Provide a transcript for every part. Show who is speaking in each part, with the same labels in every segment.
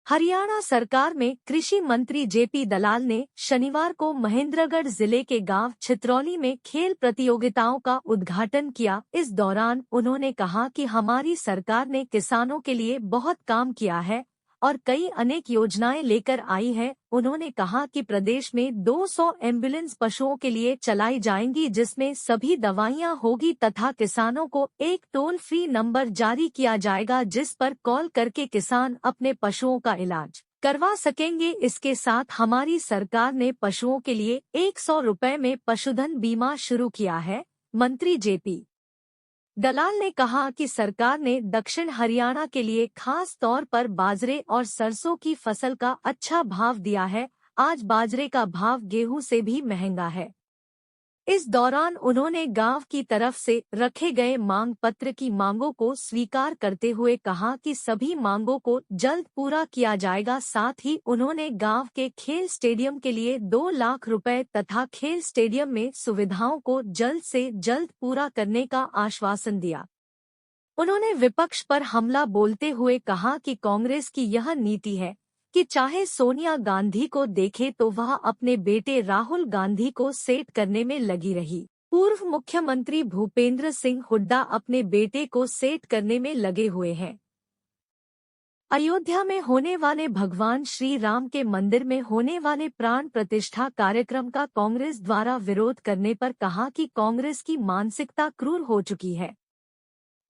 Speaker 1: हरियाणा सरकार में कृषि मंत्री जेपी दलाल ने शनिवार को महेंद्रगढ़ जिले के गांव छितरौली में खेल प्रतियोगिताओं का उद्घाटन किया। इस दौरान उन्होंने कहा कि हमारी सरकार ने किसानों के लिए बहुत काम किया है और कई अनेक योजनाएं लेकर आई है। उन्होंने कहा कि प्रदेश में 200 एम्बुलेंस पशुओं के लिए चलाई जाएंगी, जिसमें सभी दवाइयां होगी तथा किसानों को एक टोल फ्री नंबर जारी किया जाएगा, जिस पर कॉल करके किसान अपने पशुओं का इलाज करवा सकेंगे। इसके साथ हमारी सरकार ने पशुओं के लिए 100 रुपए में पशुधन बीमा शुरू किया है। मंत्री जेपी दलाल ने कहा कि सरकार ने दक्षिण हरियाणा के लिए खास तौर पर बाजरे और सरसों की फसल का अच्छा भाव दिया है। आज बाजरे का भाव गेहूं से भी महंगा है। इस दौरान उन्होंने गांव की तरफ से रखे गए मांग पत्र की मांगों को स्वीकार करते हुए कहा कि सभी मांगों को जल्द पूरा किया जाएगा। साथ ही उन्होंने गांव के खेल स्टेडियम के लिए 2 लाख रुपए तथा खेल स्टेडियम में सुविधाओं को जल्द से जल्द पूरा करने का आश्वासन दिया। उन्होंने विपक्ष पर हमला बोलते हुए कहा कि कांग्रेस की यह नीति है कि चाहे सोनिया गांधी को देखे तो वह अपने बेटे राहुल गांधी को सेट करने में लगी रही। पूर्व मुख्यमंत्री भूपेंद्र सिंह हुड्डा अपने बेटे को सेट करने में लगे हुए हैं। अयोध्या में होने वाले भगवान श्री राम के मंदिर में होने वाले प्राण प्रतिष्ठा कार्यक्रम का कांग्रेस द्वारा विरोध करने पर कहा कि कांग्रेस की मानसिकता क्रूर हो चुकी है।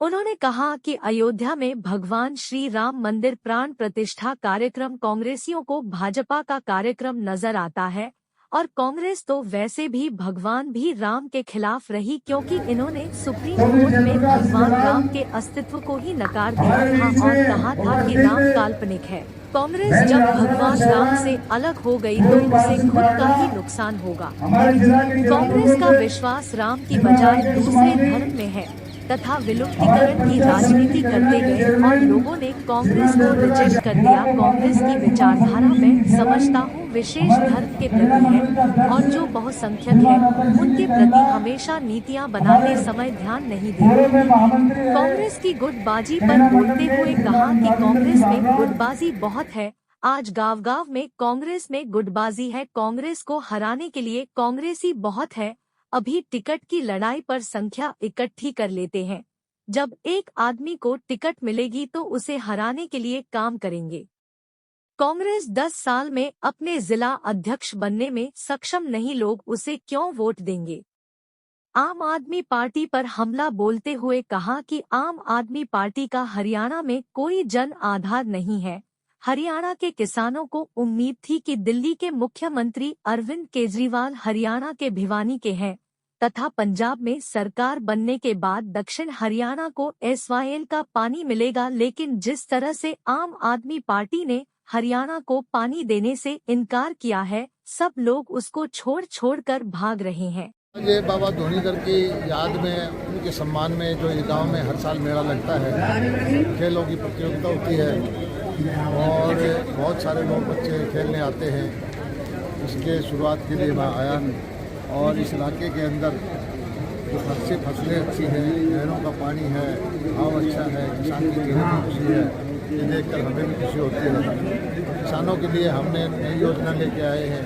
Speaker 1: उन्होंने कहा कि अयोध्या में भगवान श्री राम मंदिर प्राण प्रतिष्ठा कार्यक्रम कांग्रेसियों को भाजपा का कार्यक्रम नजर आता है और कांग्रेस तो वैसे भी भगवान भी राम के खिलाफ रही, क्योंकि इन्होंने सुप्रीम कोर्ट में भगवान राम के अस्तित्व को ही नकार दिया था और कहा था कि राम काल्पनिक है। कांग्रेस जब भगवान राम से अलग हो गई तो उसे खुद का ही नुकसान होगा। कांग्रेस का विश्वास राम की बजाय दूसरे धर्म में है तथा विलुप्तीकरण की राजनीति करते गए और लोगों ने कांग्रेस को रिजेक्ट कर दिया। कांग्रेस की विचारधारा में समझता हूँ विशेष धर्म के प्रति है और जो बहुसंख्यक है उनके प्रति हमेशा नीतियाँ बनाते समय ध्यान नहीं देते। कांग्रेस की गुटबाजी पर बोलते हुए कहा कि कांग्रेस में गुटबाजी बहुत है। आज गांव-गांव में कांग्रेस में गुटबाजी है। कांग्रेस को हराने के लिए कांग्रेसी बहुत है। अभी टिकट की लड़ाई पर संख्या इकट्ठी कर लेते हैं। जब एक आदमी को टिकट मिलेगी तो उसे हराने के लिए काम करेंगे। कांग्रेस 10 साल में अपने जिला अध्यक्ष बनने में सक्षम नहीं, लोग उसे क्यों वोट देंगे। आम आदमी पार्टी पर हमला बोलते हुए कहा कि आम आदमी पार्टी का हरियाणा में कोई जन आधार नहीं है। हरियाणा के किसानों को उम्मीद थी कि दिल्ली के मुख्यमंत्री अरविंद केजरीवाल हरियाणा के भिवानी के हैं तथा पंजाब में सरकार बनने के बाद दक्षिण हरियाणा को एसवाईएल का पानी मिलेगा, लेकिन जिस तरह से आम आदमी पार्टी ने हरियाणा को पानी देने से इनकार किया है, सब लोग उसको छोड़ कर भाग रहे हैं।
Speaker 2: ये बाबा धोनीधर की याद में, उनके सम्मान में जो ये गांव में हर साल मेला लगता है, खेलों की प्रतियोगिता होती है और बहुत सारे लोग बच्चे खेलने आते हैं। इसके शुरुआत के लिए मैं आया और इस इलाके के अंदर जो फसलें अच्छी हैं, नहरों का पानी है, भाव अच्छा है, किसान की चेहरे में खुशी है, ये देखकर हमें भी खुशी होती है। किसानों के लिए हमने नई योजना लेके आए हैं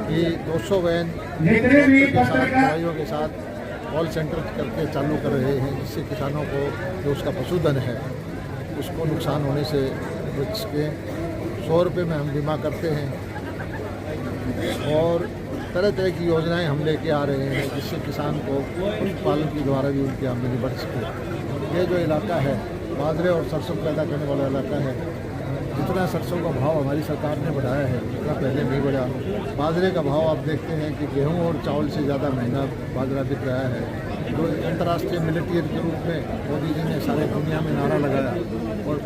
Speaker 2: कि 200 वैन के साथ दवाइयों के साथ कॉल सेंटर करके चालू कर रहे हैं, जिससे किसानों को जो उसका पशुधन है उसको नुकसान होने से बच के 100 रुपये में हम बीमा करते हैं और तरह तरह की योजनाएं हम लेके आ रहे हैं, जिससे किसान को पशुपालन के द्वारा भी उनकी आमदनी बढ़ सके। ये जो इलाका है बाजरे और सरसों पैदा करने वाला इलाका है। जितना सरसों का भाव हमारी सरकार ने बढ़ाया है उतना पहले नहीं बढ़ा। बाजरे का भाव आप देखते हैं कि गेहूं और चावल से ज़्यादा महंगा बाजरा बिक रहा है। जो अंतर्राष्ट्रीय मिलेट ईयर के रूप में मोदी जी ने सारे दुनिया में नारा लगाया और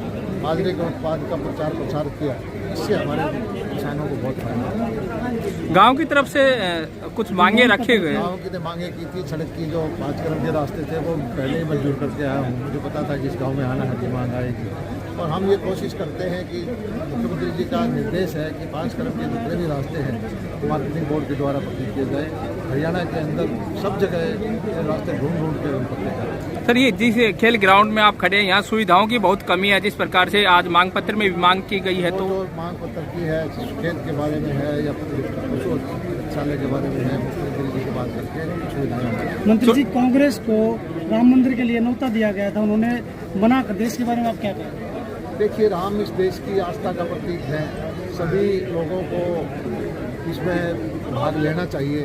Speaker 2: बाजरे के उत्पाद का प्रचार प्रसार किया, इससे हमारे किसानों को बहुत फायदा।
Speaker 3: गांव की तरफ से कुछ मांगे रखे गए।
Speaker 2: गांव की मांगे की थी, सड़क की जो 5 किलोमीटर के रास्ते थे वो पहले ही मंजूर करके आया हूँ। मुझे पता था कि इस गाँव में आना है, मांग आएगी। और हम ये कोशिश करते हैं कि मुख्यमंत्री जी का निर्देश है कि 5 कदम के जितने भी रास्ते हैं मार्केटिंग बोर्ड के द्वारा पते किए जाए। हरियाणा के अंदर सब जगह ये रास्ते ढूंढ के उन पते करें।
Speaker 3: सर, ये जिस खेल ग्राउंड में आप खड़े हैं, यहाँ सुविधाओं की बहुत कमी है, जिस प्रकार से आज मांग पत्र में भी मांग की गई है, तो
Speaker 2: मांग पत्र की है, खेत के बारे में है या पशु चिकित्सालय के बारे में है, मुख्यमंत्री जी से बात करके सुविधाएं।
Speaker 4: मंत्री जी, कांग्रेस को राम मंदिर के लिए न्योता दिया गया था, उन्होंने मना कर दिया, इसके बारे में आप क्या कहें?
Speaker 2: देखिए, राम इस देश की आस्था का प्रतीक है, सभी लोगों को इसमें भाग लेना चाहिए,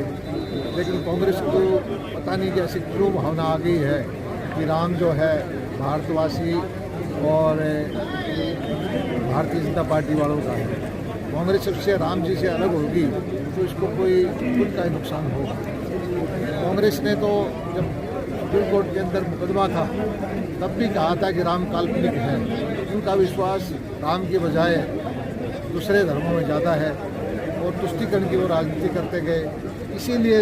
Speaker 2: लेकिन कांग्रेस को पता नहीं कैसी क्यों भावना आ गई है कि राम जो है भारतवासी और भारतीय जनता पार्टी वालों का है। कांग्रेस उससे राम जी से अलग होगी तो इसको कोई खुद का ही नुकसान होगा। कांग्रेस ने तो जब सुप्रीम कोर्ट के अंदर मुकदमा था तब भी कहा था कि राम काल्पनिक है। उनका विश्वास राम के बजाय दूसरे धर्मों में ज़्यादा है और तुष्टीकरण की वो राजनीति करते गए, इसीलिए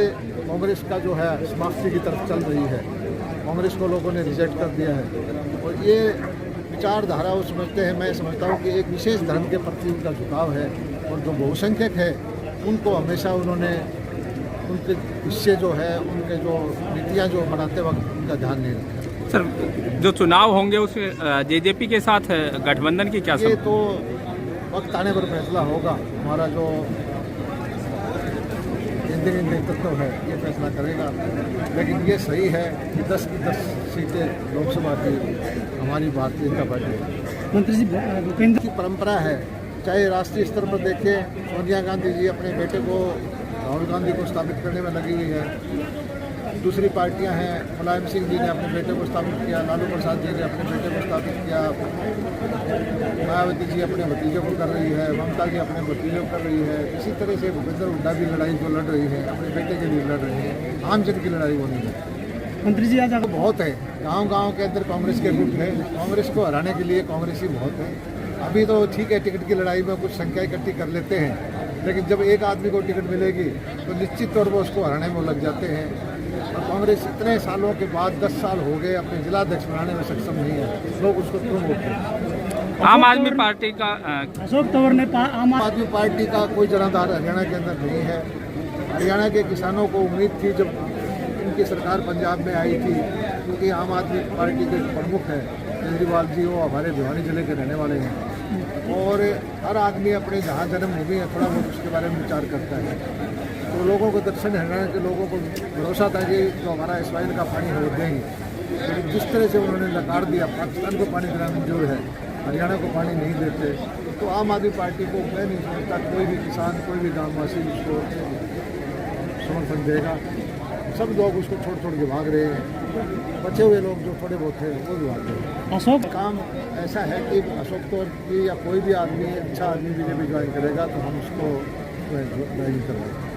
Speaker 2: कांग्रेस का जो है समाप्ति की तरफ चल रही है। कांग्रेस को लोगों ने रिजेक्ट कर दिया है और ये विचारधारा वो समझते हैं, मैं समझता हूँ कि एक विशेष धर्म के प्रति उनका झुकाव है और जो बहुसंख्यक है उनको हमेशा उन्होंने उनके हिस्से जो है उनके जो नीतियाँ जो बनाते वक्त उनका ध्यान नहीं रखा।
Speaker 3: सर, जो चुनाव होंगे उसमें जेजेपी के साथ गठबंधन की क्या
Speaker 2: ये तो वक्त आने पर फैसला होगा। हमारा जो केंद्रीय नेतृत्व है ये फैसला करेगा, लेकिन ये सही है कि 10 की 10 सीटें लोकसभा की हमारी भारतीय जनता पार्टी है।
Speaker 4: मंत्री जी, भूपेंद्र
Speaker 2: की परंपरा है, चाहे राष्ट्रीय स्तर पर देखें, सोनिया गांधी जी अपने बेटे को राहुल गांधी को स्थापित करने में लगी हुई है। दूसरी पार्टियां हैं, मुलायम सिंह जी ने अपने बेटे को स्थापित किया, लालू प्रसाद जी ने अपने बेटे को स्थापित किया, मायावती जी अपने भतीजे को कर रही है, ममता जी अपने भतीजे को कर रही है। इसी तरह से भूपेंद्र हुड्डा भी लड़ाई जो लड़ रही है अपने बेटे के लिए लड़ रही है। आम जन की लड़ाई वो नहीं है।
Speaker 4: मंत्री जी, आज
Speaker 2: बहुत है, गांव-गांव के अंदर कांग्रेस के गुट है, कांग्रेस को हराने के लिए कांग्रेसी बहुत है। अभी तो ठीक है, टिकट की लड़ाई में कुछ संख्या इकट्ठी कर लेते हैं, लेकिन जब एक आदमी को टिकट मिलेगी तो निश्चित तौर पर उसको हराने में लग जाते हैं। और कांग्रेस इतने सालों के बाद 10 साल हो गए अपने जिला अध्यक्ष बनाने में सक्षम नहीं है, लोग उसको क्यों वोट करें?
Speaker 3: आम आदमी पार्टी का
Speaker 4: अशोक तंवर ने
Speaker 2: आम आदमी पार्टी का कोई जनाधार हरियाणा के अंदर नहीं है। हरियाणा के किसानों को उम्मीद थी जब उनकी सरकार पंजाब में आई थी, क्योंकि आम आदमी पार्टी के प्रमुख हैं केजरीवाल जी, वो हमारे भिवानी जिले के रहने वाले हैं और हर आदमी अपने जहाँ जन्मभूमि है थोड़ा बहुत उसके बारे में विचार करता है। तो लोगों को दक्षिण हरियाणा के लोगों को भरोसा था कि जो हमारा इसराइल का पानी हो देंगे, लेकिन जिस तरह से उन्होंने नकार दिया, पाकिस्तान को पानी देना मंजूर है, हरियाणा को पानी नहीं देते, तो आम आदमी पार्टी को मैं नहीं समझता कोई भी किसान, कोई भी गाँववासी उसको समर्थन देगा। सब लोग उसको छोड़ के भाग रहे हैं, बचे हुए लोग जो थोड़े बहुत थे वो भी भाग रहे हैं।
Speaker 4: अशोक
Speaker 2: काम ऐसा है कि अशोक तंवर की या कोई भी आदमी अच्छा आदमी बीजेपी ज्वाइन करेगा तो हम उसको ज्वाइन करवाएंगे।